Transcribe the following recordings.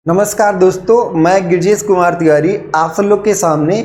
नमस्कार दोस्तों, मैं गिरजेश कुमार तिवारी आप सब लोग के सामने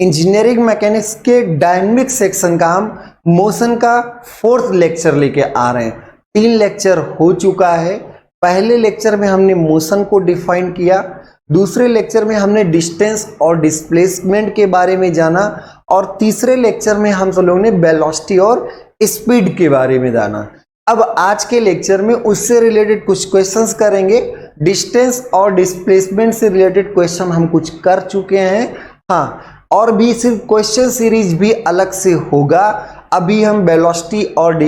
इंजीनियरिंग मैकेनिक्स के डायनेमिक सेक्शन का हम मोशन का 4th लेक्चर लेके आ रहे हैं। 3 लेक्चर हो चुका है। पहले लेक्चर में हमने मोशन को डिफाइन किया, दूसरे लेक्चर में हमने डिस्टेंस और डिस्प्लेसमेंट के बारे में जाना और तीसरे लेक्चर में हम सब लोगों ने वेलोसिटी और स्पीड के बारे में जाना। अब आज के लेक्चर में उससे रिलेटेड कुछ क्वेश्चंस करेंगे। डिस्टेंस और डिस्प्लेसमेंट से रिलेटेड क्वेश्चन हम कुछ कर चुके हैं, हाँ, और भी सिर्फ क्वेश्चन सीरीज भी अलग से होगा। अभी हम वेलोसिटी और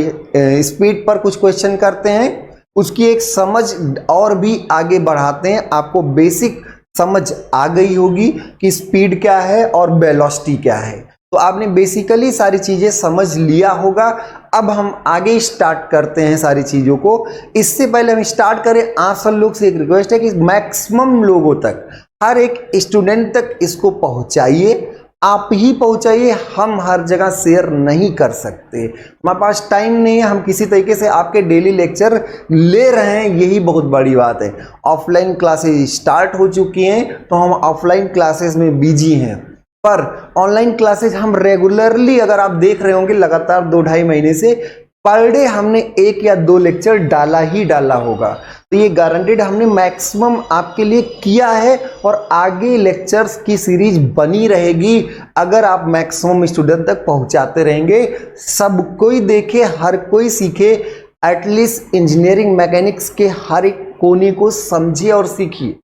स्पीड पर कुछ क्वेश्चन करते हैं, उसकी एक समझ और भी आगे बढ़ाते हैं। आपको बेसिक समझ आ गई होगी कि स्पीड क्या है और वेलोसिटी क्या है, तो आपने बेसिकली सारी चीजें समझ लिया होगा। अब हम आगे स्टार्ट करते हैं सारी चीजों को। इससे पहले हम स्टार्ट करें, आप सब लोग से एक रिक्वेस्ट है कि मैक्सिमम लोगों तक, हर एक स्टूडेंट तक इसको पहुंचाइए। आप ही पहुंचाइए, हम हर जगह शेयर नहीं कर सकते, हमारे पास टाइम नहीं है। हम किसी तरीके से आपके डेली लेक्चर ले रहे हैं, यही बहुत बड़ी बात है। ऑफलाइन क्लासेस स्टार्ट हो चुकी हैं तो हम ऑफलाइन क्लासेस में बिजी हैं, पर ऑनलाइन क्लासेस हम रेगुलरली, अगर आप देख रहे होंगे लगातार 2-2.5 महीने से, पर डे हमने 1 या 2 लेक्चर डाला ही डाला होगा। तो ये गारंटेड हमने मैक्सिमम आपके लिए किया है और आगे लेक्चर्स की सीरीज बनी रहेगी अगर आप मैक्सिमम स्टूडेंट तक पहुंचाते रहेंगे। सब कोई देखे, हर कोई सीखे, एटलीस्ट इंजीनियरिंग मैकेनिक्स के हर एक कोने को समझिए और सीखिए।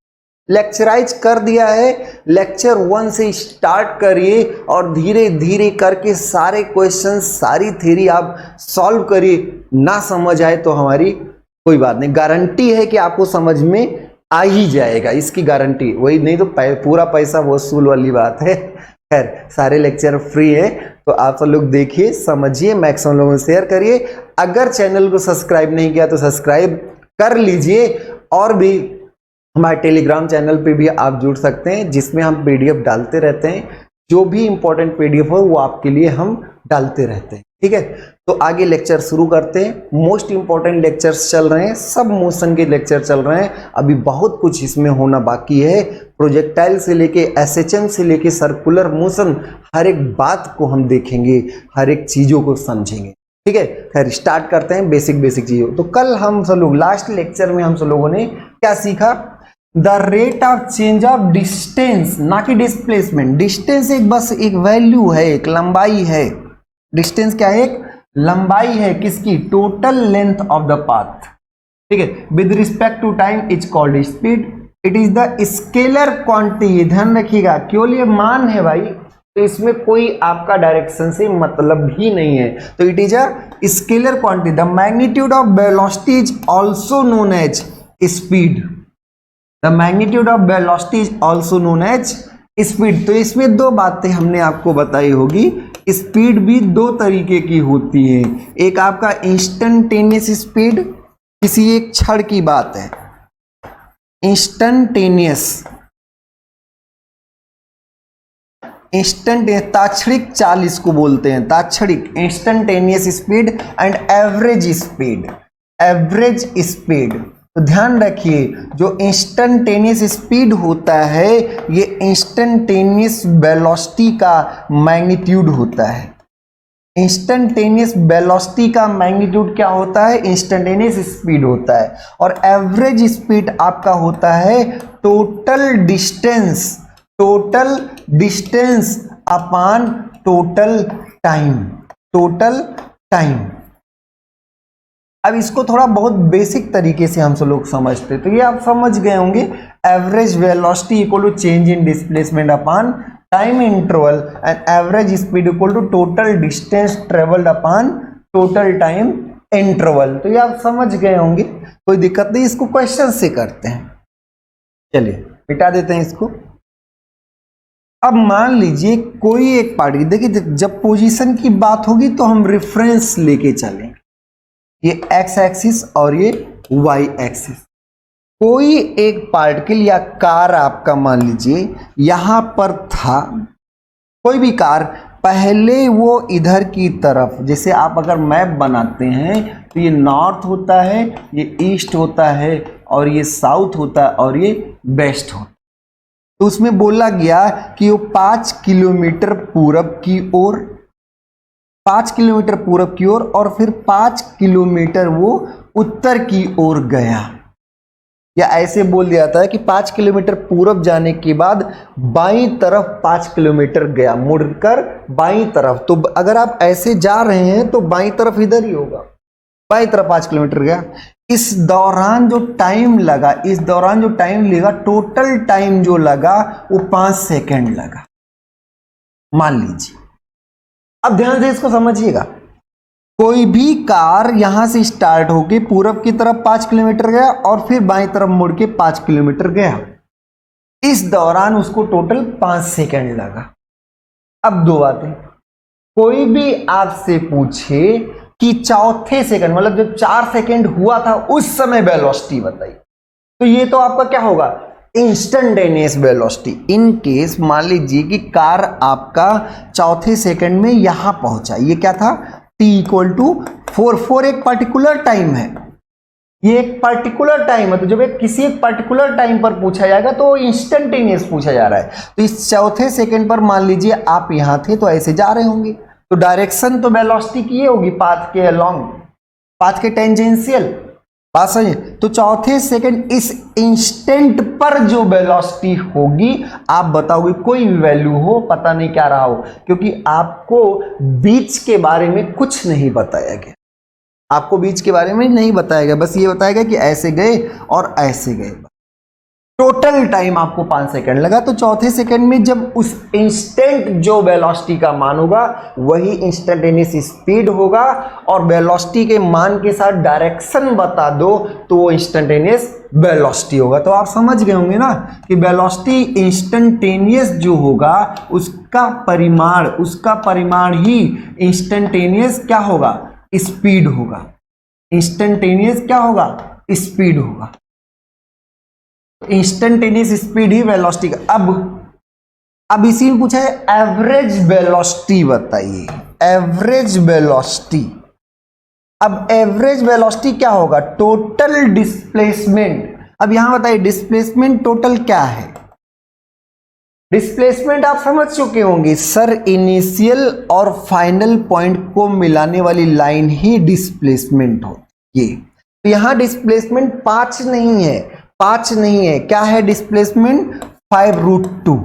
लेक्चराइज कर दिया है, लेक्चर 1 से स्टार्ट करिए और धीरे धीरे करके सारे क्वेश्चन, सारी थ्योरी आप सॉल्व करिए। ना समझ आए तो हमारी कोई बात नहीं, गारंटी है कि आपको समझ में आ ही जाएगा, इसकी गारंटी। वही नहीं तो पूरा पैसा वसूल वाली बात है। खैर, सारे लेक्चर फ्री है, तो आप सब लोग देखिए, समझिए, मैक्सिमम लोगों को शेयर करिए। अगर चैनल को सब्सक्राइब नहीं किया तो सब्सक्राइब कर लीजिए, और भी हमारे टेलीग्राम चैनल पे भी आप जुड़ सकते हैं, जिसमें हम पीडीएफ डालते रहते हैं। जो भी इंपॉर्टेंट पीडीएफ हो वो आपके लिए हम डालते रहते हैं, ठीक है। तो आगे लेक्चर शुरू करते हैं। मोस्ट इंपॉर्टेंट लेक्चर्स चल रहे हैं, सब मोशन के लेक्चर चल रहे हैं। अभी बहुत कुछ इसमें होना बाकी है। प्रोजेक्टाइल से लेके एसएचएम से लेके सर्कुलर मोशन, हर एक बात को हम देखेंगे, हर एक चीजों को समझेंगे, ठीक है। खैर, स्टार्ट करते हैं बेसिक चीजों। तो कल हम सब लोग, लास्ट लेक्चर में हम सब लोगों ने क्या सीखा? The rate of change of distance, ना कि डिस्प्लेसमेंट। डिस्टेंस एक बस एक वैल्यू है, एक लंबाई है। डिस्टेंस क्या है? एक लंबाई है। किसकी? Total length of the path, ठीक है। With respect to time is called speed. It is the scalar quantity, ध्यान रखिएगा, केवल ये मान है भाई, तो इसमें कोई आपका डायरेक्शन से मतलब ही नहीं है। तो it is a scalar quantity. The magnitude of velocity is also known as speed. The magnitude of velocity is also known as speed. तो इसमें 2 बातें हमने आपको बताई होगी। स्पीड भी 2 तरीके की होती है। एक आपका इंस्टेंटेनियस स्पीड, किसी एक क्षण की बात है, इंस्टेंटेनियस, ताक्षणिक चाल इसको बोलते हैं, ताक्षणिक, instantaneous speed and average speed. Average speed, तो ध्यान रखिए, जो इंस्टेंटेनियस स्पीड होता है ये इंस्टेंटेनियस वेलोसिटी का मैग्नीट्यूड होता है। इंस्टेंटेनियस वेलोसिटी का मैग्नीट्यूड क्या होता है? इंस्टेंटेनियस स्पीड होता है। और एवरेज स्पीड आपका होता है total distance, total distance upon total time, total time. अब इसको थोड़ा बहुत बेसिक तरीके से हम सब लोग समझते हैं, तो ये आप समझ गए होंगे। Average velocity equal to change in displacement upon time interval and average speed equal to total distance travelled upon total time interval. तो ये आप समझ गए होंगे, कोई दिक्कत नहीं। इसको क्वेश्चन से करते हैं, चलिए मिटा देते हैं इसको। अब मान लीजिए कोई एक पार्टी, देखिए जब पोजीशन की बात होगी तो हम रेफरेंस लेके चलेंगे, ये एक्स एक्सिस और ये वाई एक्सिस। कोई एक पार्टिकल या कार आपका मान लीजिए यहां पर था, कोई भी कार, पहले वो इधर की तरफ, जैसे आप अगर मैप बनाते हैं तो ये नॉर्थ होता है, ये ईस्ट होता है और ये साउथ होता है और ये वेस्ट होता है। तो उसमें बोला गया कि वो 5 किलोमीटर पूरब की ओर, 5 किलोमीटर पूरब की ओर और फिर 5 किलोमीटर वो उत्तर की ओर गया। या ऐसे बोल दिया था कि 5 किलोमीटर पूरब जाने के बाद बाईं तरफ 5 किलोमीटर गया, मुड़कर बाईं तरफ। तो अगर आप ऐसे जा रहे हैं तो बाईं तरफ इधर ही होगा, बाईं तरफ 5 किलोमीटर गया। इस दौरान जो टाइम लगा, इस दौरान जो टाइम लगा, टोटल टाइम जो लगा वो 5 सेकेंड लगा, मान लीजिए। अब ध्यान से इसको समझिएगा। कोई भी कार यहां से स्टार्ट होके पूरब की तरफ 5 किलोमीटर गया और फिर बाईं तरफ मुड़ के 5 किलोमीटर गया। इस दौरान उसको टोटल 5 सेकेंड लगा। अब दो बातें, कोई भी आपसे पूछे कि चौथे सेकंड मतलब जो 4 सेकंड हुआ था उस समय वेलोसिटी बताइए, तो ये तो आपका क्या होगा, इंस्टेंटेनियस वेलोसिटी। इन केस मान लीजिए कि कार आपका चौथे सेकंड में यहां पहुंचा, ये क्या था, t = 4 एक पर्टिकुलर टाइम है, ये एक पर्टिकुलर टाइम है। तो जब एक किसी एक पर्टिकुलर टाइम पर पूछा जाएगा तो इंस्टेंटेनियस पूछा जा रहा है। तो इस चौथे सेकंड पर मान लीजिए आप यहां थे तो ऐसे जा रहे होंगे, तो डायरेक्शन तो वेलोसिटी की होगी पाथ के अलोंग, पाथ के टेंजेंशियल, बात समझे। तो चौथे सेकंड इस इंस्टेंट पर जो वेलोसिटी होगी आप बताओगे, कोई भी वैल्यू हो, पता नहीं क्या रहा हो, क्योंकि आपको बीच के बारे में कुछ नहीं बताया गया, आपको बीच के बारे में नहीं बताया गया, बस ये बताया गया कि ऐसे गए और ऐसे गए। टोटल टाइम आपको 5 सेकंड लगा। तो चौथे सेकंड में जब उस इंस्टेंट जो वेलोसिटी का मान होगा वही इंस्टेंटेनियस स्पीड होगा, और वेलोसिटी के मान के साथ डायरेक्शन बता दो तो वो इंस्टेंटेनियस वेलोसिटी होगा। तो आप समझ गए होंगे ना कि वेलोसिटी इंस्टेंटेनियस जो होगा उसका परिमाण ही इंस्टेंटेनियस क्या होगा, स्पीड होगा। इंस्टेंटेनियस क्या होगा, स्पीड होगा। इंस्टेंटेनियस स्पीड ही वेलोसिटी का। अब इसी में पूछा है एवरेज वेलोसिटी बताइए, एवरेज वेलोसिटी। अब एवरेज वेलोसिटी क्या होगा, टोटल डिस्प्लेसमेंट। अब यहां बताइए डिस्प्लेसमेंट टोटल क्या है। डिस्प्लेसमेंट आप समझ चुके होंगे सर, इनिशियल और फाइनल पॉइंट को मिलाने वाली लाइन ही डिस्प्लेसमेंट होती है। तो यहां डिस्प्लेसमेंट 5 नहीं है, क्या है डिस्प्लेसमेंट, 5√2।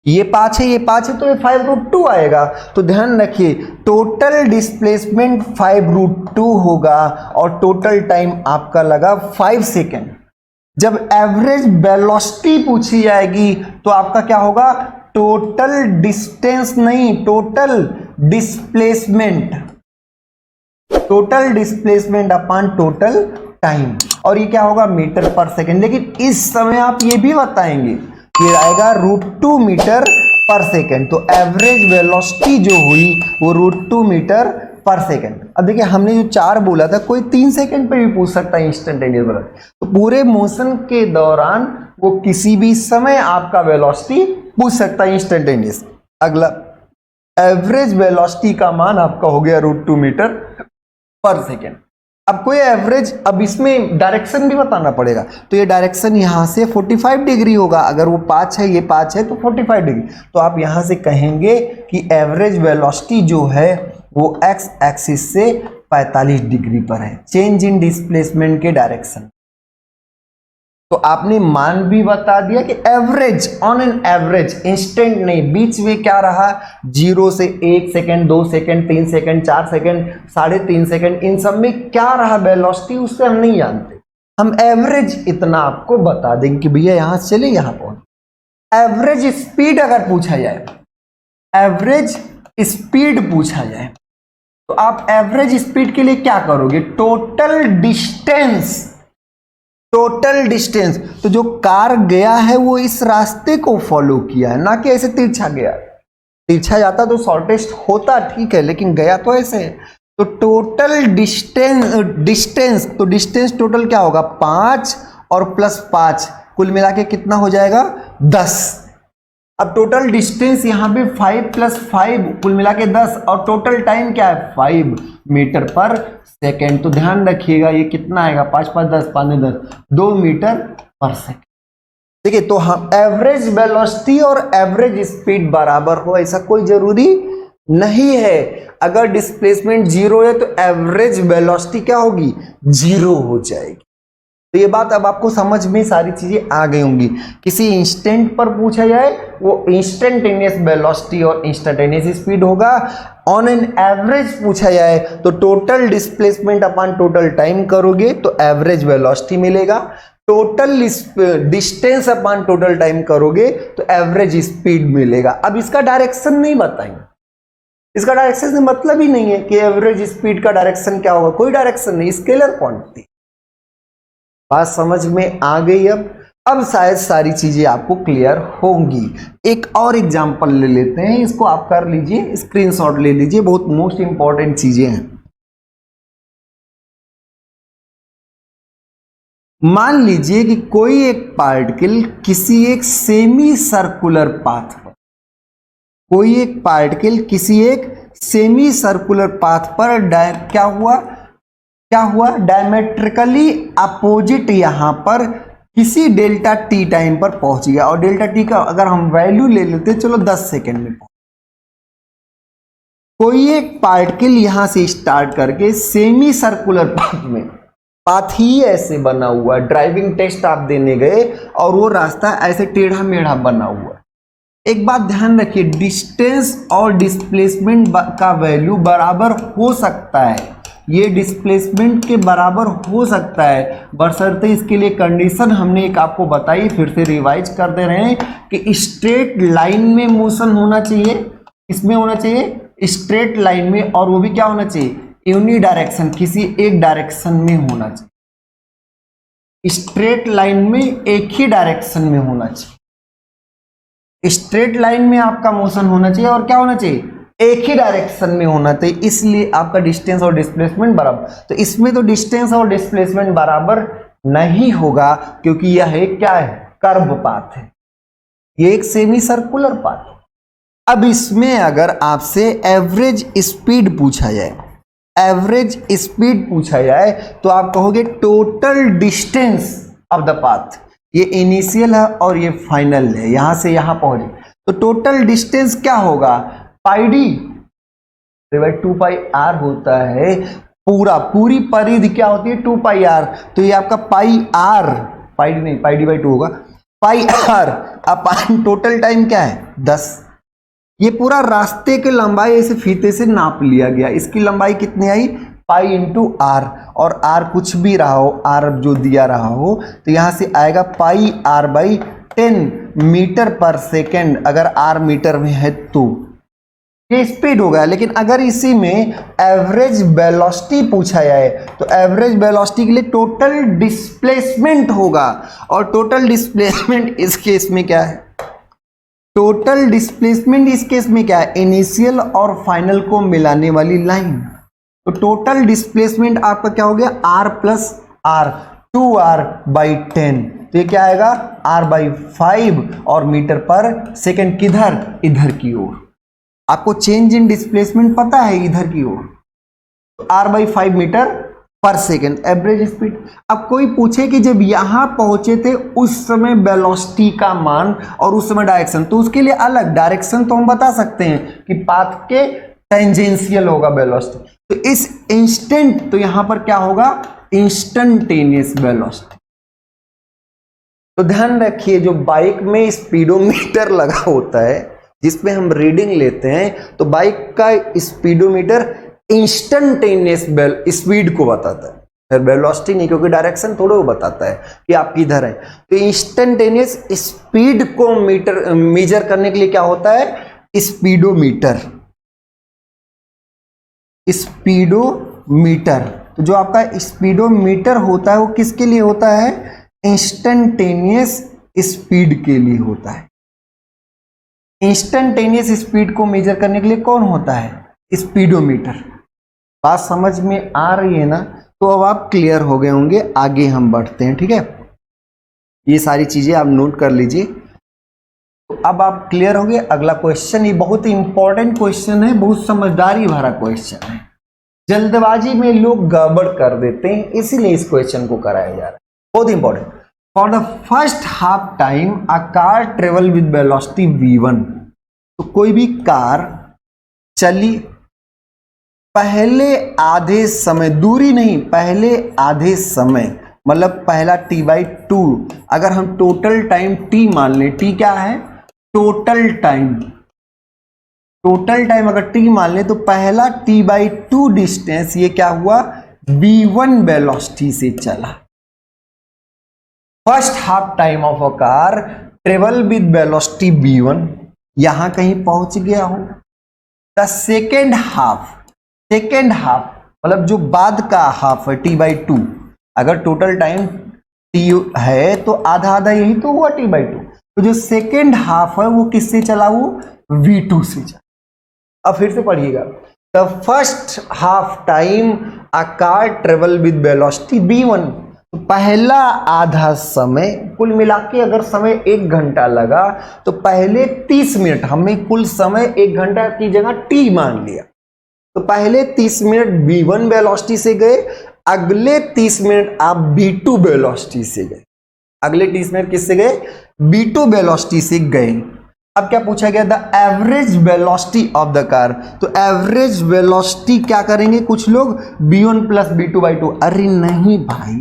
ये 5 है, ये 5 है, तो ये 5√2 आएगा। तो ध्यान रखिए टोटल डिस्प्लेसमेंट 5√2 होगा और टोटल टाइम आपका लगा 5 सेकेंड। जब एवरेज वेलोसिटी पूछी जाएगी तो आपका क्या होगा, टोटल डिस्टेंस नहीं, total displacement upon total time, और ये क्या होगा, मीटर पर सेकेंड। लेकिन इस समय आप ये भी बताएंगे, ये आएगा √2 मीटर पर सेकेंड। तो एवरेज वेलोसिटी जो हुई वो √2 मीटर पर सेकेंड। अब देखिए हमने जो 4 बोला था, कोई 3 सेकेंड पे भी पूछ सकता है इंस्टेंटेनियस वेलोसिटी। तो पूरे मोशन के दौरान वो किसी भी समय आपका वेलोसिटी पूछ सकता है इंस्टेंटेनियस। अगला एवरेज वेलोसिटी का मान आपका हो गया √2 मीटर पर सेकेंड। अब कोई एवरेज, अब इसमें डायरेक्शन भी बताना पड़ेगा। तो ये डायरेक्शन यहां से 45 डिग्री होगा, अगर वो 5 है, ये 5 है, तो 45 डिग्री। तो आप यहां से कहेंगे कि एवरेज वेलोसिटी जो है वो एक्स एक्सिस से 45 डिग्री पर है, चेंज इन डिस्प्लेसमेंट के डायरेक्शन। तो आपने मान भी बता दिया कि average, on an average, instant नहीं, बीच में क्या रहा, 0 से 1 second, 2 second, 3 second, 4 second, 3.5 second, इन सब में क्या रहा वेलोसिटी, उससे हम नहीं जानते। हम एवरेज इतना आपको बता देंगे कि भैया यहां से चले यहां पहुंच। एवरेज स्पीड अगर पूछा जाए, एवरेज स्पीड पूछा जाए, तो आप एवरेज स्पीड के लिए क्या करोगे, टोटल डिस्टेंस। तो जो कार गया है वो इस रास्ते को फॉलो किया है, ना कि ऐसे तिरछा गया। तिरछा जाता तो शॉर्टेस्ट होता, ठीक है, लेकिन गया तो ऐसे है। तो टोटल डिस्टेंस, तो डिस्टेंस टोटल क्या होगा, 5 और +5, कुल मिला के कितना हो जाएगा, 10। अब टोटल डिस्टेंस यहाँ पे 5 + 5 कुल मिला के 10 और टोटल टाइम क्या है 5 मीटर पर सेकेंड। तो ध्यान रखिएगा ये कितना आएगा 5 × 5 = 10, 5 × 10 2 मीटर पर सेकेंड। ठीक है, तो हम एवरेज वेलोसिटी और एवरेज स्पीड बराबर हो ऐसा कोई जरूरी नहीं है। अगर डिस्प्लेसमेंट 0 है तो एवरेज वेलोसिटी क्या होगी 0 हो जाएगी। तो ये बात अब आपको समझ में सारी चीजें आ गई होंगी। किसी इंस्टेंट पर पूछा जाए वो इंस्टेंटेनियस वेलोसिटी और इंस्टेंटेनियस स्पीड होगा। ऑन एन एवरेज पूछा जाए तो total displacement upon total time करोगे तो एवरेज वेलोसिटी मिलेगा। Total distance upon total time करोगे तो एवरेज स्पीड मिलेगा। अब इसका डायरेक्शन नहीं बताएंगे, इसका डायरेक्शन से मतलब ही नहीं है कि एवरेज स्पीड का डायरेक्शन क्या होगा, कोई डायरेक्शन नहीं, स्केलर क्वांटिटी। बात समझ में आ गई। अब शायद सारी चीजें आपको क्लियर होंगी। एक और एग्जांपल ले लेते हैं, इसको आप कर लीजिए, स्क्रीनशॉट ले लीजिए, बहुत मोस्ट इंपॉर्टेंट चीजें हैं। मान लीजिए कि कोई एक पार्टिकल किसी एक सेमी सर्कुलर पाथ पर, कोई एक पार्टिकल किसी एक सेमी सर्कुलर पाथ पर क्या हुआ डायमेट्रिकली अपोजिट यहां पर किसी डेल्टा टी टाइम पर पहुंच गया। और डेल्टा टी का अगर हम वैल्यू ले लेते चलो 10 सेकेंड में पहुंच। कोई एक पार्टिकल यहां से स्टार्ट करके सेमी सर्कुलर पाथ में, पाथ ही ऐसे बना हुआ, ड्राइविंग टेस्ट आप देने गए और वो रास्ता ऐसे टेढ़ा मेढ़ा बना हुआ। एक बात ध्यान रखिए, डिस्टेंस और डिस्प्लेसमेंट का वैल्यू बराबर हो सकता है, ये डिस्प्लेसमेंट के बराबर हो सकता है, बशर्ते इसके लिए कंडीशन हमने एक आपको बताई, फिर से रिवाइज कर दे रहे हैं कि स्ट्रेट लाइन में मोशन होना चाहिए, इसमें होना चाहिए स्ट्रेट लाइन में, और वो भी क्या होना चाहिए यूनि डायरेक्शन, किसी एक डायरेक्शन में होना चाहिए। स्ट्रेट लाइन में एक ही डायरेक्शन में होना चाहिए, स्ट्रेट लाइन में आपका मोशन होना चाहिए और क्या होना चाहिए एक ही डायरेक्शन में होना चाहिए, इसलिए आपका डिस्टेंस और डिस्प्लेसमेंट बराबर। तो इसमें तो डिस्टेंस और डिस्प्लेसमेंट बराबर नहीं होगा क्योंकि यह एक क्या है कर्व पाथ है, ये एक सेमी सर्कुलर पाथ है। अब इसमें अगर आपसे एवरेज स्पीड पूछा जाए, एवरेज स्पीड पूछा जाए तो आप कहोगे total distance of the path, ये इनिशियल है और ये फाइनल है, यहां से यहां पहुंचे तो टोटल डिस्टेंस क्या होगा पाई डी 2πr होता है, पूरी परिधि क्या होती है 2πr, तो ये आपका πr, पाई डी नहीं πd/2 होगा, πr अपन टोटल टाइम क्या है 10। ये पूरा रास्ते की लंबाई ऐसे फीते से नाप लिया गया, इसकी लंबाई कितनी आई पाई इंटू आर, और आर कुछ भी रहा हो, आर जो दिया रहा हो तो यहां से आएगा पाई r/10 मीटर पर सेकेंड, अगर आर मीटर में है तो ये स्पीड होगा। लेकिन अगर इसी में एवरेज वेलोसिटी पूछा जाए तो एवरेज वेलोसिटी के लिए टोटल डिस्प्लेसमेंट होगा, और टोटल डिस्प्लेसमेंट इस केस में क्या है, टोटल डिस्प्लेसमेंट इस केस में क्या है इनिशियल और फाइनल को मिलाने वाली लाइन। तो टोटल डिस्प्लेसमेंट आपका क्या हो गया r+r 2r/10, तो ये क्या आएगा r/5 और मीटर पर सेकेंड किधर इधर की ओर। आपको चेंज इन डिस्प्लेसमेंट पता है इधर की ओर, तो r/5 मीटर पर सेकेंड एवरेज स्पीड। अब कोई पूछे कि जब यहां पहुंचे थे उस समय वेलोसिटी का मान और उस समय डायरेक्शन, तो उसके लिए अलग डायरेक्शन तो हम बता सकते हैं कि पाथ के टेंजेंशियल होगा वेलोसिटी, तो इस इंस्टेंट तो यहां पर क्या होगा इंस्टेंटेनियस वेलोसिटी। तो ध्यान रखिए जो बाइक में स्पीडोमीटर लगा होता है जिसमें हम रीडिंग लेते हैं, तो बाइक का स्पीडोमीटर इंस्टेंटेनियस स्पीड को बताता है, फिर वेलोसिटी नहीं, क्योंकि डायरेक्शन थोड़ा वो बताता है कि आप किधर हैं। तो इंस्टेंटेनियस स्पीड को मेजर करने के लिए क्या होता है स्पीडोमीटर, स्पीडोमीटर। तो जो आपका स्पीडोमीटर होता है वो किसके लिए होता है इंस्टेंटेनियस स्पीड के लिए होता है। इंस्टेंटेनियस स्पीड को मेजर करने के लिए कौन होता है स्पीडोमीटर। बात समझ में आ रही है ना, तो अब आप क्लियर हो गए होंगे, आगे हम बढ़ते हैं। ठीक है, ये सारी चीजें आप नोट कर लीजिए। तो अब आप क्लियर हो गए। अगला क्वेश्चन, ये बहुत ही इंपॉर्टेंट क्वेश्चन है, बहुत समझदारी भरा क्वेश्चन है, जल्दबाजी में लोग गड़बड़ कर देते हैं, इसीलिए इस क्वेश्चन को कराया जा रहा है, बहुत important. For the first half time a car travel with velocity v1, तो कोई भी कार चली पहले आधे समय, दूरी नहीं, पहले आधे समय, मतलब पहला t/2, अगर हम टोटल टाइम t मान लें, t क्या है, टोटल टाइम, टोटल टाइम अगर t मान लें तो पहला t/2 डिस्टेंस ये क्या हुआ, v1 वेलोसिटी से चला। First half time of a car travel with velocity v1, यहां कहीं पहुंच गया हो। The second half, second half मतलब जो बाद का हाफ है t/2, अगर टोटल टाइम t है तो आधा आधा यही तो हुआ t/2, तो जो सेकेंड हाफ है वो किससे चला, वो v2 से चला। अब फिर से पढ़िएगा, the first half time a car travel with velocity v1, तो पहला आधा समय, कुल मिला के अगर समय 1 घंटा लगा तो पहले 30 मिनट, हमें कुल समय 1 घंटा की जगह t मान लिया, तो पहले 30 मिनट v1 वेलोसिटी से गए, अगले 30 मिनट आप v2 वेलोसिटी से गए, अगले 30 मिनट किससे गए, v2 वेलोसिटी से गए। अब क्या पूछा गया, the average velocity of the car, तो एवरेज वेलोसिटी क्या करेंगे कुछ लोग, v1 प्लस v2/2, अरे नहीं भाई,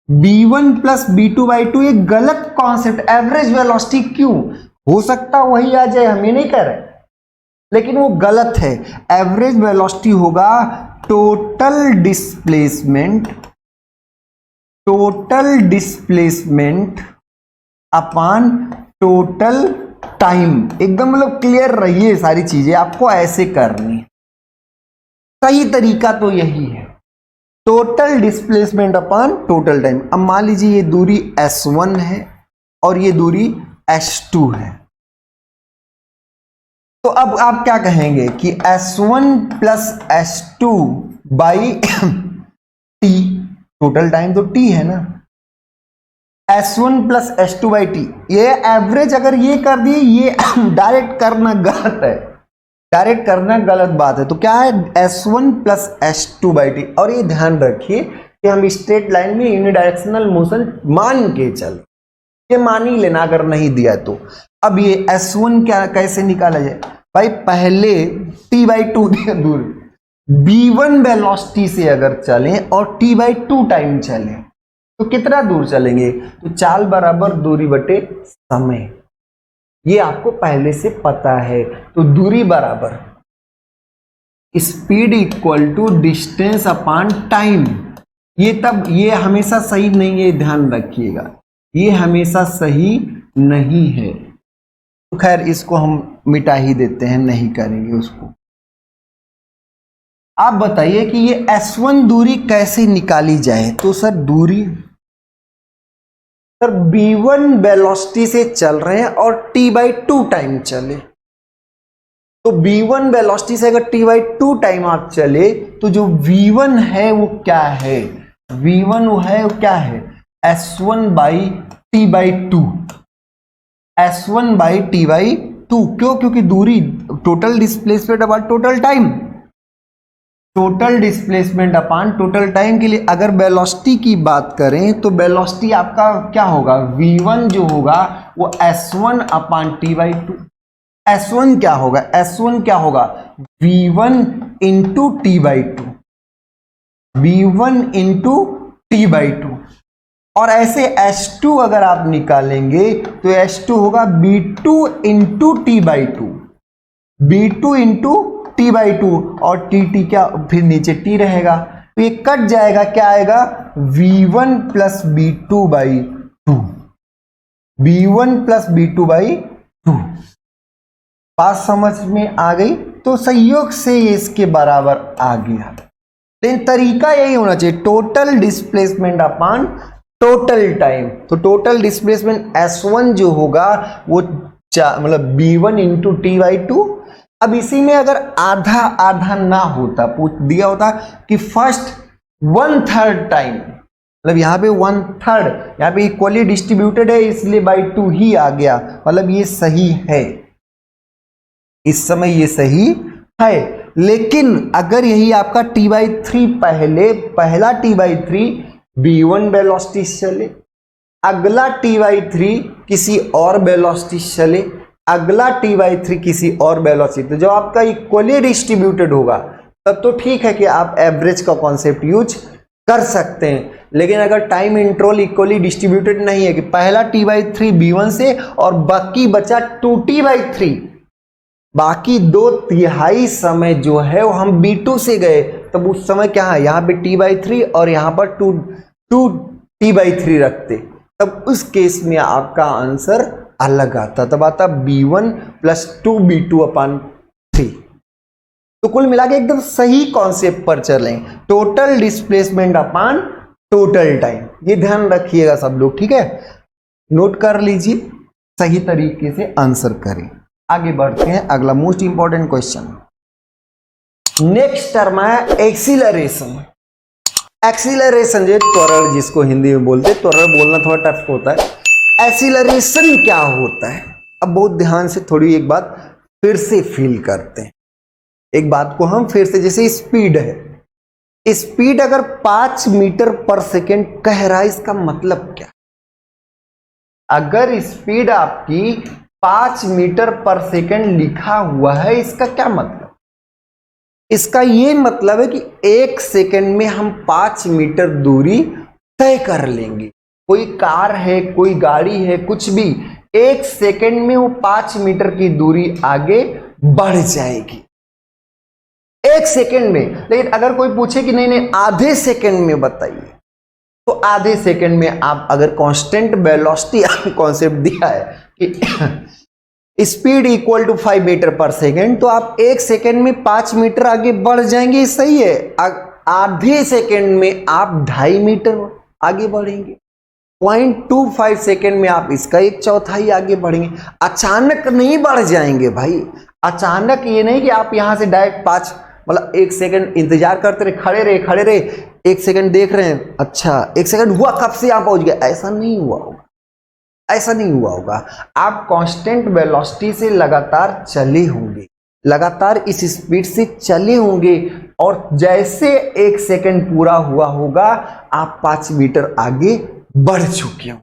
v1 प्लस v2/2 ये गलत कॉन्सेप्ट, एवरेज वेलोसिटी क्यों, हो सकता वही आ जाए, हम ये नहीं कह रहे, लेकिन वो गलत है। एवरेज वेलोसिटी होगा total displacement, total displacement upon total time. एकदम मतलब क्लियर रहिए, सारी चीजें आपको ऐसे करनी, सही तरीका तो यही है, total displacement upon total time. अब मान लीजिए ये दूरी s1 है और ये दूरी s2 है, तो अब आप क्या कहेंगे कि s1 plus s2 by t, total time तो t है ना, s1 plus s2 by T, ये एवरेज अगर ये कर दिए, ये डायरेक्ट करना गलत है, डायरेक्ट करना गलत बात है। तो क्या है, s1 plus s2 by T, और ये ध्यान रखिए कि हम स्ट्रेट लाइन में यूनिडायरेक्शनल मोशन मान के चल, ये मान ही लेना अगर नहीं दिया तो। अब ये s1 क्या कैसे निकाला जाए भाई, पहले t/2 दूरी, v1 वेलोसिटी से अगर चलें और t/2 टाइम चलें तो कितना दूर चलेंगे, तो चाल बराबर दूरी बटे समय, ये आपको पहले से पता है। तो दूरी बराबर speed equal to distance upon time, ये तब, ये हमेशा सही नहीं है, ध्यान रखिएगा, ये हमेशा सही नहीं है। तो खैर इसको हम मिटा ही देते हैं, नहीं करेंगे उसको। आप बताइए कि ये s1 दूरी कैसे निकाली जाए, तो सर दूरी, सर v1 वेलोसिटी से चल रहे हैं और t/2 टाइम चले, तो v1 वेलोसिटी से अगर t/2 टाइम आप चले तो जो v1 है वो क्या है, v1 वो है, वो क्या है, s1 by t/2, s1 by t/2, क्यों, क्योंकि दूरी, total displacement upon total time, total displacement upon total time के लिए अगर वेलोसिटी की बात करें तो वेलोसिटी आपका क्या होगा, v1 जो होगा वो s1 अपॉन t/2, s1 क्या होगा, s1 क्या होगा, v1 into t/2, v1 into t/2, और ऐसे s2 अगर आप निकालेंगे तो s2 होगा v2 into t/2, v2 into t/2, और टी क्या, फिर नीचे t रहेगा, तो ये कट जाएगा, क्या आएगा, v1 plus v2/2, v1 plus v2/2। बात समझ में आ गई, तो संयोग से ये इसके बराबर आ गया। लेकिन तरीका यही होना चाहिए, total displacement upon total time, तो टोटल डिस्प्लेसमेंट s1 जो होगा वो मतलब v1 इंटू t/2। अब इसी में अगर आधा आधा ना होता, पूछ दिया होता कि फर्स्ट 1/3 टाइम, मतलब यहाँ पे 1/3, यहाँ पे इक्वली डिस्ट्रीब्यूटेड है इसलिए बाई 2 ही आ गया, मतलब ये सही है, इस समय ये सही है। लेकिन अगर यही आपका t/3 पहला t/3 v1 वेलोसिटी चले, अगला t/3 किसी और वेलोसिटी चले, अगला t/3 किसी और वेलोसिटी, तो जब आपका इक्वली डिस्ट्रीब्यूटेड होगा तब तो ठीक है कि आप एवरेज का कॉन्सेप्ट यूज कर सकते हैं। लेकिन अगर टाइम इंटरवल इक्वली डिस्ट्रीब्यूटेड नहीं है कि पहला t/3 v1 से और बाकी बचा 2t/3, बाकी 2/3 समय जो है वो हम b2 से गए, तब उस समय क्या है, यहाँ पे t/3 और यहाँ पर 2t/3 रखते, तब उस केस में आपका आंसर अलग आता, तब आता b1 + 2b2/3। तो कुल मिला के एकदम सही कॉन्सेप्ट पर चलें, total displacement upon total time, ये ध्यान रखिएगा सब लोग, ठीक है, नोट कर लीजिए, सही तरीके से आंसर करें। आगे बढ़ते हैं, अगला most important question, next term है एक्सीलरेशन। एक्सीलरेशन जो त्वरण जिसको हिंदी में बोलते हैं, त्वरण बोलना थोड़ा टफ होता है, एक्सीलरेशन क्या होता है। अब बहुत ध्यान से थोड़ी एक बात फिर से फील करते हैं, एक बात को हम फिर से, जैसे स्पीड है, स्पीड अगर 5 मीटर पर सेकेंड कह रहा है, इसका मतलब क्या, अगर स्पीड आपकी 5 मीटर पर सेकेंड लिखा हुआ है, इसका क्या मतलब, इसका ये मतलब है कि 1 सेकेंड में हम 5 मीटर दूरी तय कर लेंगे। कोई कार है, कोई गाड़ी है, कुछ भी, 1 सेकेंड में वो 5 मीटर की दूरी आगे बढ़ जाएगी, 1 सेकेंड में। लेकिन अगर कोई पूछे कि नहीं नहीं आधे सेकेंड में बताइए, तो आधे सेकेंड में आप अगर कांस्टेंट वेलोसिटी कॉन्सेप्ट दिया है कि स्पीड इक्वल टू 5 मीटर पर सेकेंड, तो आप 1 सेकेंड में 5 मीटर आगे बढ़ जाएंगे, सही है। आधे सेकेंड में आप 2.5 मीटर आगे बढ़ेंगे, 0.25 सेकेंड में आप इसका 1/4 आगे बढ़ेंगे। अचानक नहीं बढ़ जाएंगे भाई, अचानक ये नहीं कि आप यहां से डायरेक्ट 5, मतलब 1 सेकेंड इंतजार करते रहे, खड़े रहे 1 सेकेंड देख रहे हैं, अच्छा 1 सेकेंड हुआ, कब से यहां पहुंच गया, ऐसा नहीं हुआ होगा, ऐसा नहीं हुआ होगा। आप कांस्टेंट वेलोसिटी से लगातार चले होंगे, लगातार इस स्पीड से चले होंगे, और जैसे 1 सेकेंड पूरा हुआ होगा आप 5 मीटर आगे बढ़ चुके हो।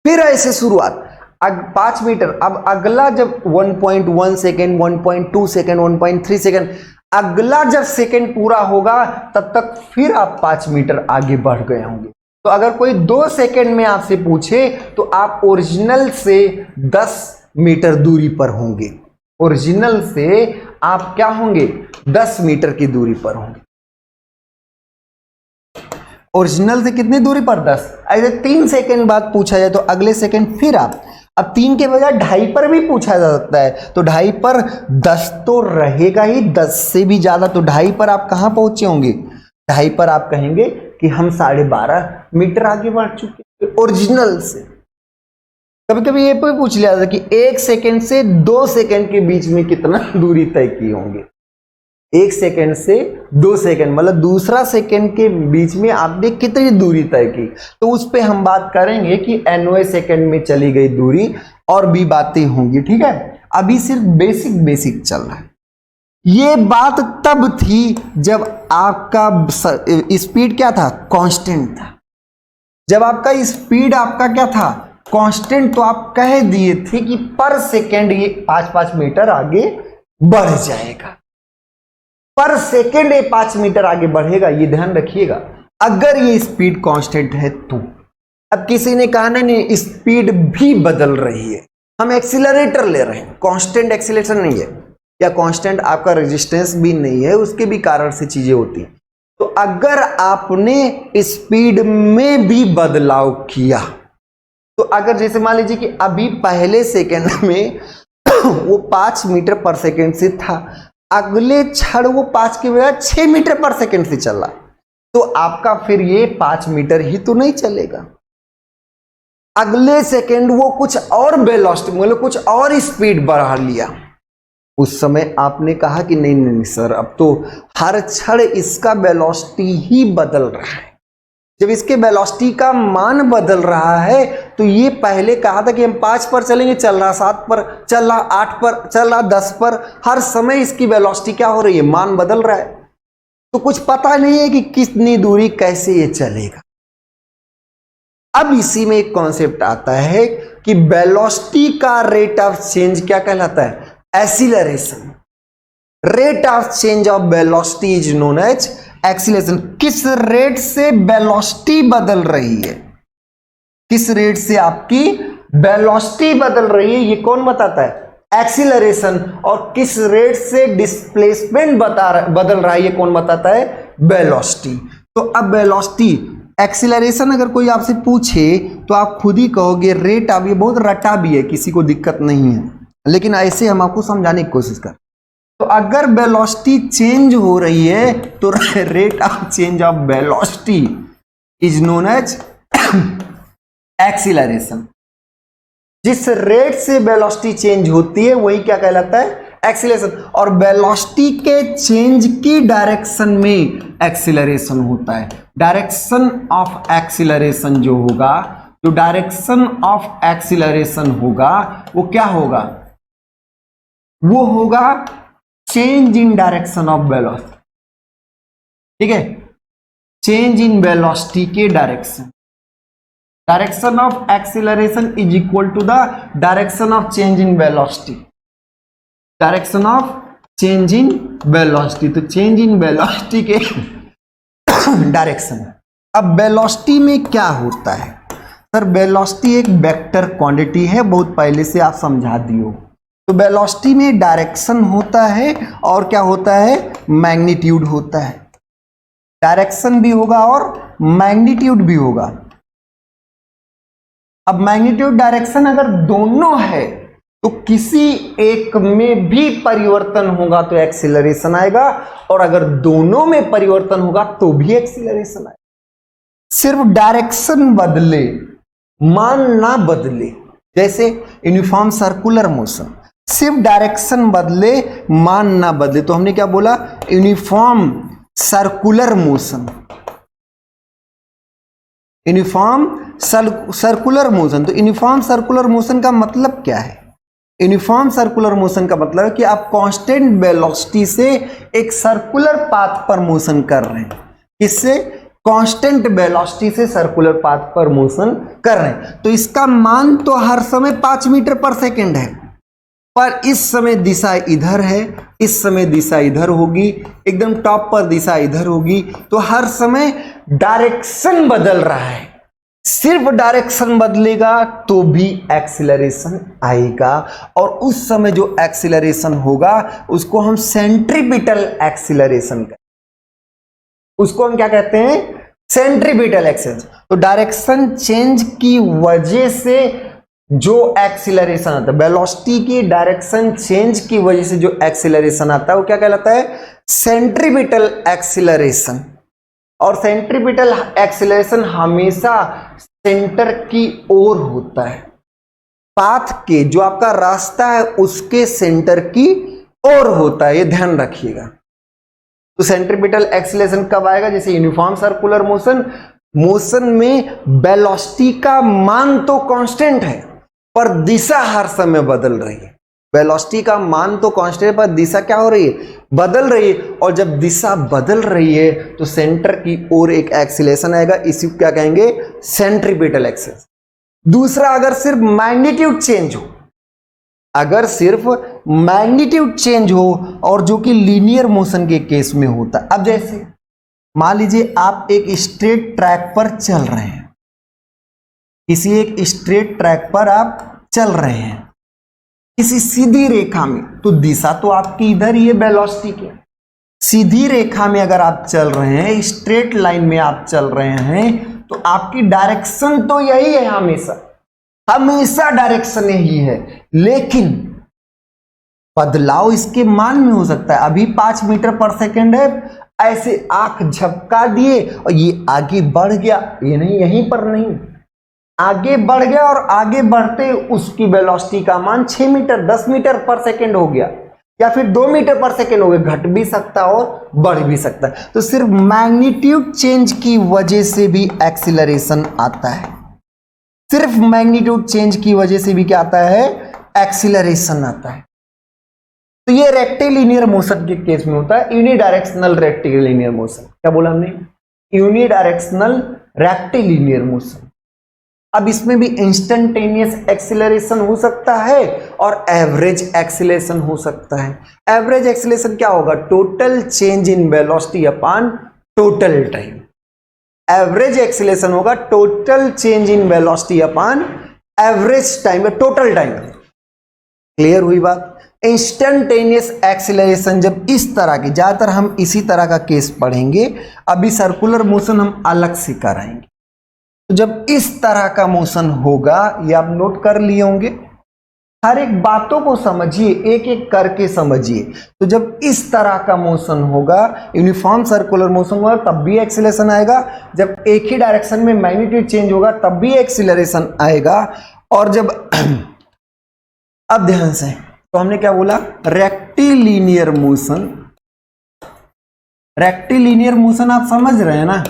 फिर ऐसे शुरुआत 5 मीटर, अब अगला जब 1.1 सेकेंड, 1.2 सेकेंड, 1.3 सेकेंड, अगला जब सेकेंड पूरा होगा तब तक फिर आप 5 मीटर आगे बढ़ गए होंगे। तो अगर कोई 2 सेकेंड में आपसे पूछे तो आप ओरिजिनल से 10 मीटर दूरी पर होंगे, ओरिजिनल से आप क्या होंगे, 10 मीटर की दूरी पर होंगे। ओरिजिनल से कितनी दूरी पर, 10। अगर 3 सेकेंड बाद पूछा जाए तो अगले सेकेंड फिर आप, अब 3 के बजाय 2.5 पर भी पूछा जा सकता है, तो 2.5 पर 10 तो रहेगा ही, 10 से भी ज्यादा, तो 2.5 पर आप कहां पहुंचे होंगे, 2.5 पर आप कहेंगे कि हम 12.5 मीटर आगे बढ़ चुके ओरिजिनल से। कभी कभी ये भी पूछ लिया था कि 1 सेकेंड से 2 सेकेंड के बीच में कितना दूरी तय किए होंगे, 1 सेकेंड से 2 सेकेंड, मतलब दूसरा सेकेंड के बीच में आपने कितनी दूरी तय की, तो उस पे हम बात करेंगे कि nवें सेकेंड में चली गई दूरी, और भी बातें होंगी, ठीक है। अभी सिर्फ बेसिक चल रहा है। ये बात तब थी जब आपका स्पीड क्या था, कांस्टेंट था। जब आपका स्पीड आपका क्या था, कांस्टेंट, तो आप कह दिए थे कि पर सेकेंड ये 5-5 मीटर आगे बढ़ जाएगा, पर सेकेंड ये 5 मीटर आगे बढ़ेगा, ये ध्यान रखिएगा। अगर ये स्पीड कांस्टेंट है तो, अब किसी ने कहा नहीं स्पीड भी बदल रही है, हम एक्सीलरेटर ले रहे हैं, कांस्टेंट एक्सीलरेशन नहीं है, या कांस्टेंट आपका रेजिस्टेंस भी नहीं है, उसके भी कारण से चीजें होती हैं। तो अगर आपने स्पीड में भी बदलाव किया, तो अगर जैसे मान लीजिए कि अभी पहले सेकेंड में वो 5 मीटर पर सेकेंड से था, अगले क्षण वो 5 के बजाय 6 मीटर पर सेकेंड से चला, तो आपका फिर ये 5 मीटर ही तो नहीं चलेगा, अगले सेकेंड वो कुछ और वेलोसिटी, मतलब कुछ और स्पीड बढ़ा लिया। उस समय आपने कहा कि नहीं सर, अब तो हर क्षण इसका वेलोसिटी ही बदल रहा है, जब इसके वेलोसिटी का मान बदल रहा है तो ये पहले कहा था कि हम 5 पर चलेंगे, चल रहा 7 पर, चल रहा 8 पर, चल रहा 10 पर, हर समय इसकी वेलोसिटी क्या हो रही है, मान बदल रहा है। तो कुछ पता नहीं है कि कितनी दूरी कैसे ये चलेगा। अब इसी में एक कॉन्सेप्ट आता है कि वेलोसिटी का रेट ऑफ चेंज क्या कहलाता है, acceleration. Rate of change of velocity is known as acceleration. किस रेट से वेलोसिटी बदल रही है, किस रेट से आपकी वेलोसिटी बदल रही है, ये कौन बताता है, एक्सीलरेशन। और किस रेट से डिस्प्लेसमेंट बदल रहा है, ये कौन बताता है, वेलोसिटी। तो अब वेलोसिटी, एक्सीलरेशन अगर कोई आपसे पूछे तो आप खुद ही कहोगे रेट ऑफ, ये बहुत रटा भी है, किसी को दिक्कत नहीं है, लेकिन ऐसे हम आपको समझाने की कोशिश कर। तो अगर वेलोसिटी चेंज हो रही है तो rate of change of velocity is known as acceleration. जिस रेट से वेलोसिटी चेंज होती है वही क्या कहलाता है, एक्सीलरेशन। और वेलोसिटी के चेंज की डायरेक्शन में एक्सीलरेशन होता है। डायरेक्शन ऑफ एक्सीलरेशन जो होगा, जो डायरेक्शन ऑफ एक्सीलरेशन होगा वो क्या होगा, वो होगा change in direction of velocity. ठीक है, चेंज इन वेलोसिटी के direction, direction of acceleration is equal to the direction of change in velocity, direction of change in velocity. तो चेंज इन वेलोसिटी के डायरेक्शन। अब वेलोसिटी में क्या होता है सर, वेलोसिटी एक वेक्टर क्वांटिटी है, बहुत पहले से आप समझा दियो। तो वेलोसिटी में डायरेक्शन होता है और क्या होता है, मैग्नीट्यूड होता है। डायरेक्शन भी होगा और मैग्नीट्यूड भी होगा। अब मैग्नीट्यूड डायरेक्शन अगर दोनों है तो किसी एक में भी परिवर्तन होगा तो एक्सीलरेशन आएगा, और अगर दोनों में परिवर्तन होगा तो भी एक्सीलरेशन आएगा। सिर्फ डायरेक्शन बदले, मान ना बदले, जैसे यूनिफॉर्म सर्कुलर मोशन, सिर्फ डायरेक्शन बदले मान ना बदले, तो हमने क्या बोला, uniform circular motion, uniform circular motion. तो यूनिफॉर्म सर्कुलर मोशन का मतलब क्या है, यूनिफॉर्म सर्कुलर मोशन का मतलब है कि आप कांस्टेंट वेलोसिटी से एक सर्कुलर पाथ पर मोशन कर रहे हैं। किससे, कांस्टेंट वेलोसिटी से सर्कुलर पाथ पर मोशन कर रहे हैं। तो इसका मान तो हर समय 5 मीटर पर सेकेंड है, पर इस समय दिशा इधर है, इस समय दिशा इधर होगी, एकदम टॉप पर दिशा इधर होगी। तो हर समय डायरेक्शन बदल रहा है। सिर्फ डायरेक्शन बदलेगा तो भी एक्सीलरेशन आएगा, और उस समय जो एक्सीलरेशन होगा उसको हम सेंट्रीपिटल एक्सीलरेशन कहते हैं। उसको हम क्या कहते हैं, सेंट्रीपिटल एक्सीलरेशन। तो डायरेक्शन चेंज की वजह से जो एक्सीलरेशन आता है, वेलोसिटी की डायरेक्शन चेंज की वजह से जो एक्सीलरेशन आता है वो क्या कहलाता है, सेंट्रीपिटल एक्सीलरेशन। और सेंट्रीपिटल एक्सीलरेशन हमेशा सेंटर की ओर होता है, पाथ के, जो आपका रास्ता है उसके सेंटर की ओर होता है, ये ध्यान रखिएगा। तो सेंट्रीपिटल एक्सीलरेशन कब आएगा, जैसे यूनिफॉर्म सर्कुलर मोशन, मोशन में वेलोसिटी का मान तो कांस्टेंट है पर दिशा हर समय बदल रही है। वेलोसिटी का मान तो कांस्टेंट है पर दिशा क्या हो रही है, बदल रही है। और जब दिशा बदल रही है तो सेंटर की ओर एक एक्सीलरेशन आएगा, इसी को क्या कहेंगे, सेंट्रीपिटल एक्सीलरेशन। दूसरा, अगर सिर्फ मैग्नीट्यूड चेंज हो, अगर सिर्फ मैग्नीट्यूड चेंज हो, और जो कि लीनियर मोशन के केस में होता है। अब जैसे मान लीजिए आप एक स्ट्रेट ट्रैक पर चल रहे हैं, किसी एक स्ट्रेट ट्रैक पर आप चल रहे हैं किसी सीधी रेखा में, तो दिशा तो आपकी इधर ही है वेलोसिटी की। सीधी रेखा में अगर आप चल रहे हैं, स्ट्रेट लाइन में आप चल रहे हैं, तो आपकी डायरेक्शन तो यही है, हमेशा हमेशा डायरेक्शन यही है। लेकिन बदलाव इसके मान में हो सकता है। अभी 5 मीटर पर सेकेंड है, ऐसे आंख झपका दिए और ये आगे बढ़ गया, ये नहीं, यहीं पर नहीं, आगे बढ़ गया, और आगे बढ़ते उसकी वेलोसिटी का मान 6 मीटर 10 मीटर पर सेकेंड हो गया। या फिर 2 मीटर पर सेकेंड हो गए, घट भी सकता है और बढ़ भी सकता है। तो सिर्फ मैग्नीट्यूड चेंज की वजह से भी एक्सीलरेशन आता है, सिर्फ मैग्नीट्यूड चेंज की वजह से भी क्या आता है, एक्सीलरेशन आता है। तो ये रेक्टिलिनियर मोशन के केस में होता है, यूनिडायरेक्शनल रेक्टिलिनियर मोशन। क्या बोला हमने, यूनिडायरेक्शनल रेक्टिलिनियर मोशन। अब इसमें भी इंस्टेंटेनियस एक्सीलरेशन हो सकता है और एवरेज एक्सीलरेशन हो सकता है। एवरेज एक्सीलरेशन क्या होगा, total change in velocity upon total time. Average acceleration होगा total change in velocity upon average time, total time. Clear हुई बात। इंस्टेंटेनियस एक्सीलरेशन जब इस तरह की, ज्यादातर हम इसी तरह का केस पढ़ेंगे, अभी सर्कुलर मोशन हम अलग से कराएंगे। तो जब इस तरह का मोशन होगा, ये आप नोट कर लिए होंगे, हर एक बातों को समझिए, एक एक करके समझिए। तो जब इस तरह का मोशन होगा, यूनिफॉर्म सर्कुलर मोशन होगा, तब भी एक्सीलरेशन आएगा। जब एक ही डायरेक्शन में मैग्नीट्यूड चेंज होगा तब भी एक्सीलरेशन आएगा। और जब अब ध्यान से, तो हमने क्या बोला, रेक्टिलिनियर मोशन। रेक्टिलिनियर मोशन आप समझ रहे हैं ना,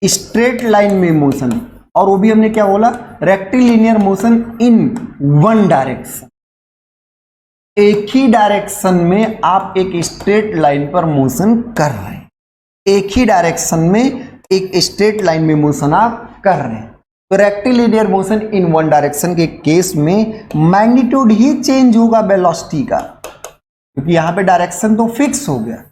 स्ट्रेट लाइन में मोशन, और वो भी हमने क्या बोला, rectilinear motion in one direction. एक ही डायरेक्शन में आप एक स्ट्रेट लाइन पर मोशन कर रहे हैं, एक ही डायरेक्शन में एक स्ट्रेट लाइन में मोशन आप कर रहे हैं। तो rectilinear motion in one direction के केस में मैग्नीट्यूड ही चेंज होगा वेलोसिटी का, क्योंकि यहां पे डायरेक्शन तो फिक्स हो गया।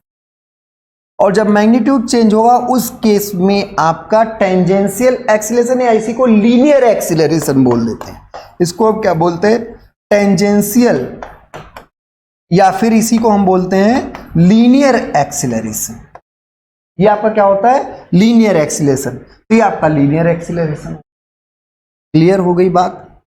और जब मैग्नीट्यूड चेंज होगा उस केस में आपका टेंजेंशियल एक्सीलरेशन, या इसी को लीनियर एक्सीलरेशन बोल देते हैं। इसको अब क्या बोलते हैं, टेंजेंशियल, या फिर इसी को हम बोलते हैं लीनियर एक्सीलरेशन। ये आपका क्या होता है, लीनियर एक्सीलरेशन। तो ये आपका लीनियर एक्सीलरेशन। क्लियर हो गई बात,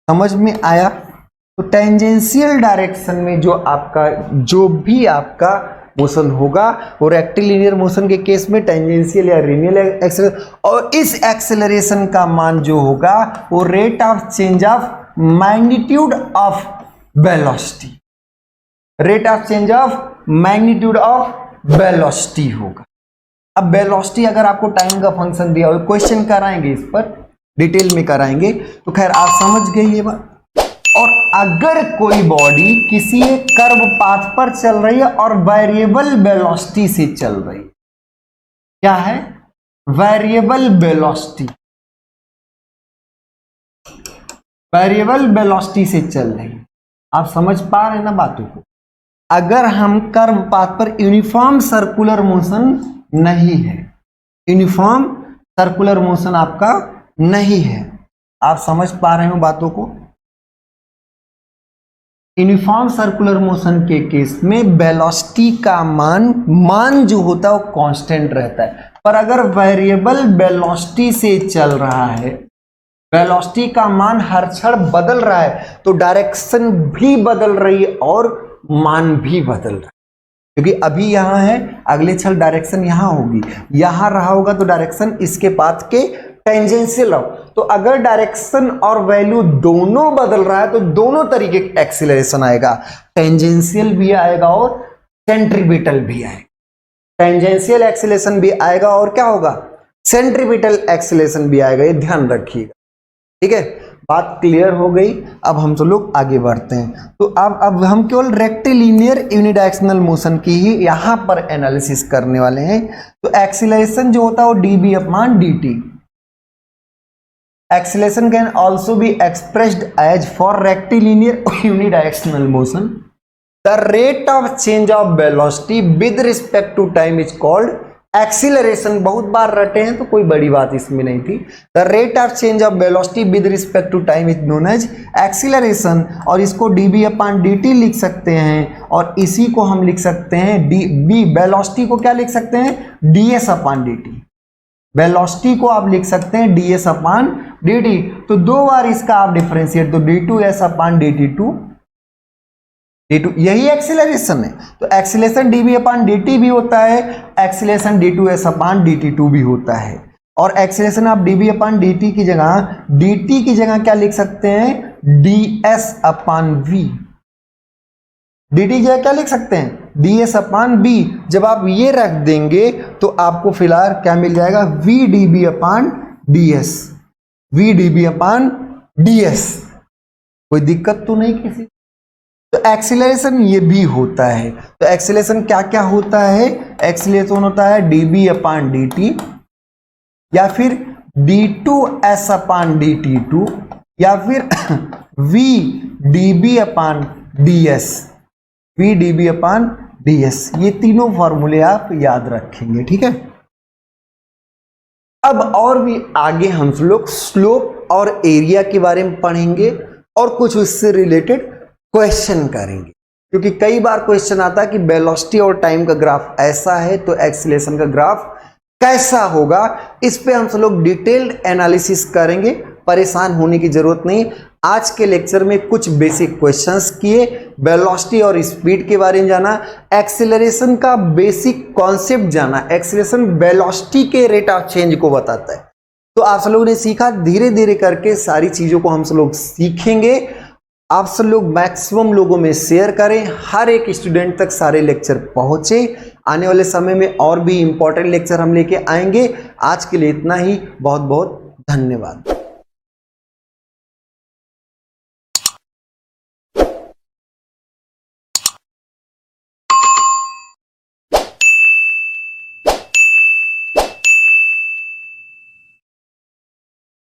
समझ में आया। तो टेंजेंशियल डायरेक्शन में जो भी आपका मोशन होगा वो रेक्टिलिनियर मोशन के केस में टेंजेंशियल या लीनियर एक्सीलरेशन, और इस एक्सीलरेशन का मान जो होगा वो rate of change of magnitude of velocity, rate of change of magnitude of velocity होगा। अब वेलोसिटी अगर आपको टाइम का फंक्शन दिया हो, क्वेश्चन कराएंगे, इस पर डिटेल में कराएंगे, तो खैर आप समझ गए ये बात। और अगर कोई बॉडी किसी एक कर्व पाथ पर चल रही है और वेरिएबल वेलोसिटी से चल रही है, क्या है, वेरिएबल वेलोसिटी, वेरिएबल वेलोसिटी से चल रही है, आप समझ पा रहे हैं ना बातों को। अगर हम कर्व पाथ पर यूनिफॉर्म सर्कुलर मोशन नहीं है, यूनिफॉर्म सर्कुलर मोशन आपका नहीं है, आप समझ पा रहे हो बातों को। यूनिफॉर्म सर्कुलर मोशन के केस में वेलोसिटी का मान जो होता है वो कांस्टेंट रहता है। पर अगर वेरिएबल वेलोसिटी से चल रहा है, वेलोसिटी का मान हर क्षण बदल रहा है, तो डायरेक्शन भी बदल रही है और मान भी बदल रहा है। क्योंकि अभी यहां है, अगले क्षण डायरेक्शन यहां होगी, यहां रहा होगा तो डायरेक्शन इसके पाथ के टेंजेंशियल हो। तो अगर डायरेक्शन और वैल्यू दोनों बदल रहा है तो दोनों तरीके का एक्सीलरेशन आएगा, टेंजेंशियल भी आएगा और सेंट्रीपिटल भी आएगा। टेंजेंशियल एक्सीलरेशन भी आएगा और क्या होगा, सेंट्रीपिटल एक्सीलरेशन भी आएगा, ये ध्यान रखिएगा। ठीक है, बात क्लियर हो गई। अब हम तो लोग आगे बढ़ते हैं। तो अब हम केवल रेक्टिलिनियर यूनिडायरेक्शनल मोशन की ही यहां पर एनालिसिस करने वाले हैं। तो एक्सीलरेशन जो होता है वो dB upon dt। Acceleration can also be expressed as for rectilinear unidirectional motion. The rate of change of velocity with respect to time is called acceleration. बहुत बार रटे हैं तो कोई बड़ी बात इसमें नहीं थी। The rate of change of velocity with respect to time is known as acceleration, और इसको dB अपॉन dt लिख सकते हैं, और इसी को हम लिख सकते हैं dB, वेलोसिटी को क्या लिख सकते हैं, ds अपॉन dt। वेलोसिटी को आप लिख सकते हैं ds अपॉन dt। तो दो बार इसका आप डिफरेंशिएट, तो d2s अपॉन dt2, यही एक्सीलरेशन है। तो एक्सीलरेशन dB अपॉन dt भी होता है, एक्सीलरेशन d2s अपॉन dt2 भी होता है। और एक्सीलरेशन आप dB अपॉन dt की जगह क्या लिख सकते हैं, ds upon v। D T क्या क्या लिख सकते हैं, डी एस अपान बी। जब आप ये रख देंगे तो आपको फिलहाल क्या मिल जाएगा, v d v upon d s, v d v upon d s. कोई दिक्कत तो नहीं किसी। तो एक्सीलरेशन ये भी होता है। तो एक्सीलरेशन क्या क्या होता है, एक्सीलरेशन होता है d v upon d t, या फिर d two s upon d t two, या फिर v d v upon d s, v d v upon d s. ये तीनों फॉर्मूले आप याद रखेंगे, ठीक है। अब और भी आगे हम लोग स्लोप और एरिया के बारे में पढ़ेंगे और कुछ उससे रिलेटेड क्वेश्चन करेंगे, क्योंकि कई बार क्वेश्चन आता है कि वेलोसिटी और टाइम का ग्राफ ऐसा है तो एक्सीलरेशन का ग्राफ कैसा होगा। इस पे हम सब लोग डिटेल्ड एनालिसिस करेंगे, परेशान होने की जरूरत नहीं। आज के लेक्चर में कुछ बेसिक क्वेश्चंस किए, वेलोसिटी और स्पीड के बारे में जाना, एक्सीलरेशन का बेसिक कॉन्सेप्ट जाना। एक्सीलरेशन वेलोसिटी के रेट ऑफ चेंज को बताता है। तो आप सब लोगों ने सीखा, धीरे धीरे करके सारी चीजों को हम सब लोग सीखेंगे। आप सब लोग मैक्सिमम लोगों में शेयर करें, हर एक स्टूडेंट तक सारे लेक्चर पहुंचे। आने वाले समय में और भी इंपॉर्टेंट लेक्चर हम लेके आएंगे। आज के लिए इतना ही, बहुत बहुत धन्यवाद।